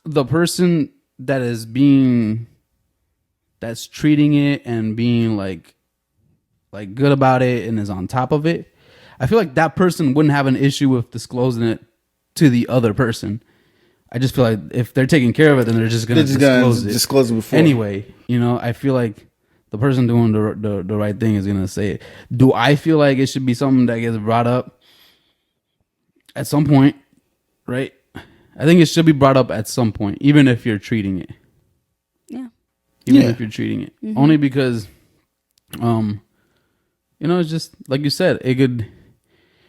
the person that's treating it and being like good about it and is on top of it, I feel like that person wouldn't have an issue with disclosing it to the other person. I just feel like if they're taking care of it, then they're just gonna disclose it before. Anyway, I feel like the person doing the right thing is gonna say it. Do I feel like it should be something that gets brought up at some point? Right? I think it should be brought up at some point, even if you're treating it. Yeah. Even if you're treating it, only because, it's just like you said,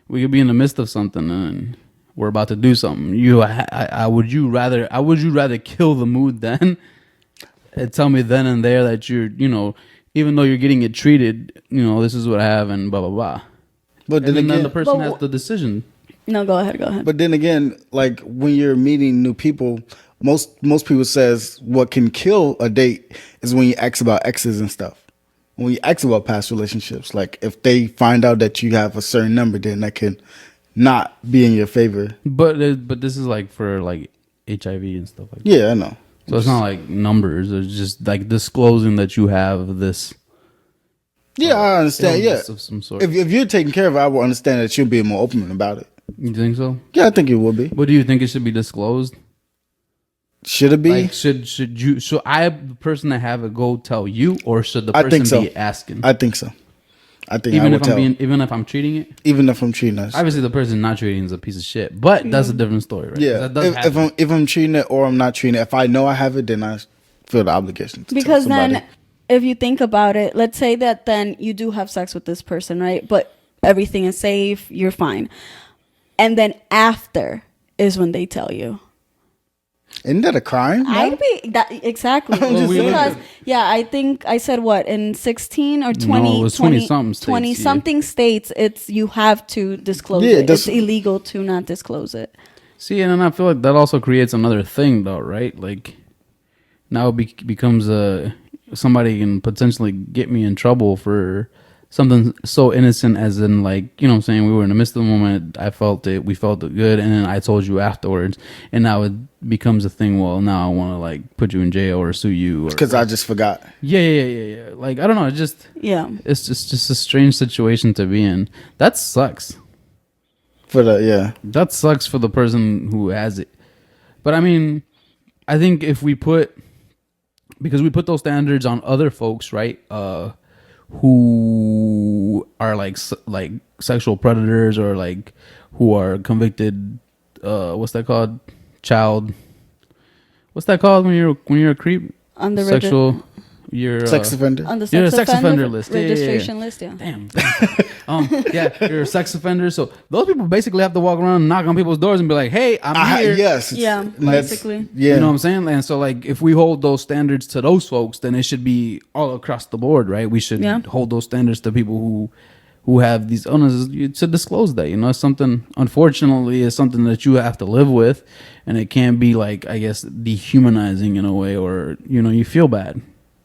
we could be in the midst of something and we're about to do something. Would you rather kill the mood then and tell me then and there that you're, even though you're getting it treated, this is what I have and blah blah blah. But then the person has the decision. No, go ahead. But then again, like when you're meeting new people, most people says what can kill a date is when you ask about exes and stuff. When you ask about past relationships, like if they find out that you have a certain number, then that can not be in your favor. But this is like for like HIV and stuff like that. Yeah, I know. So it's not like numbers. It's just like disclosing that you have this. Yeah, I understand. Yeah, of some sort. If you're taking care of it, I will understand that you'll be more open about it. You think so? Yeah, I think it will be. But do you think it should be disclosed? Should it be? Like, should I, the person that have it, go tell you, or should the person be asking? I think so. I think even if I'm treating it, even if I'm treating it, obviously the person not treating is a piece of shit. But that's a different story, right? Yeah. If I'm treating it or I'm not treating it, if I know I have it, then I feel the obligation to because tell somebody. Then, if you think about it, let's say that then you do have sex with this person, right? But everything is safe, you're fine, and then after is when they tell you. Isn't that a crime? I'd be that exactly because I think I said what in 16 or 20, no, it was 20 something states. 20 something states. It's you have to disclose it. It's illegal to not disclose it. See, and then I feel like that also creates another thing, though, right? Like now it becomes somebody can potentially get me in trouble for something so innocent as in, like, what I'm saying, we were in the midst of the moment, I felt it, we felt it good, and then I told you afterwards, and now it becomes a thing. Well, now I want to like put you in jail or sue you because I just forgot. Yeah. Like, I don't know, it's just a strange situation to be in. That sucks. That sucks for the person who has it. But I mean, I think because we put those standards on other folks, right? Who are like sexual predators or like who are convicted. What's that called? What's that called when you're a creep? On the sex offender. On the sex offender list. Registration list. Yeah. Damn. You're a sex offender. So those people basically have to walk around and knock on people's doors and be like, "Hey, I'm here." Yes. Yeah. Basically. Yeah. You know what I'm saying? And so, like, if we hold those standards to those folks, then it should be all across the board, right? We should hold those standards to people who have these illnesses to disclose that. It's something. Unfortunately, it's something that you have to live with, and it can be like, I guess, dehumanizing in a way, or you feel bad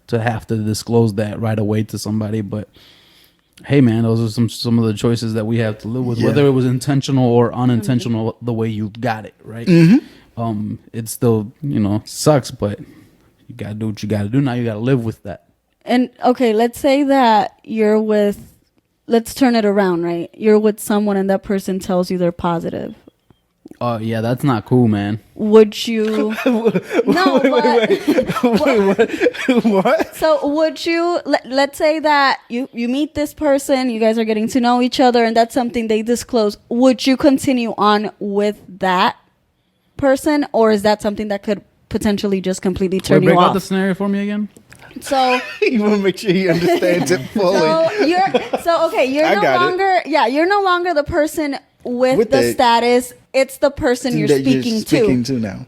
to have to disclose that right away to somebody. But hey, man, those are some of the choices that we have to live with, whether it was intentional or unintentional, the way you got it, right? Mm-hmm. It still, sucks, but you got to do what you got to do. Now you got to live with that. And okay, let's say that let's turn it around, right? You're with someone and that person tells you they're positive. Oh, yeah, that's not cool, man. Would you? No, but what? So would you? Let's say that you meet this person, you guys are getting to know each other, and that's something they disclose. Would you continue on with that person, or is that something that could potentially just completely turn you off? Break out the scenario for me again. So you want to make sure he understands it fully. You're no longer the person with the status. It's the person you're speaking to now.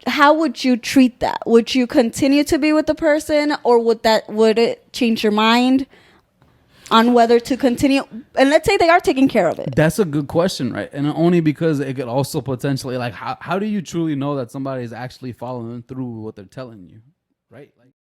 How would you treat that? Would you continue to be with the person, or would it change your mind on whether to continue? And let's say they are taking care of it. That's a good question, right? And only because it could also potentially, like, how do you truly know that somebody is actually following through with what they're telling you, right?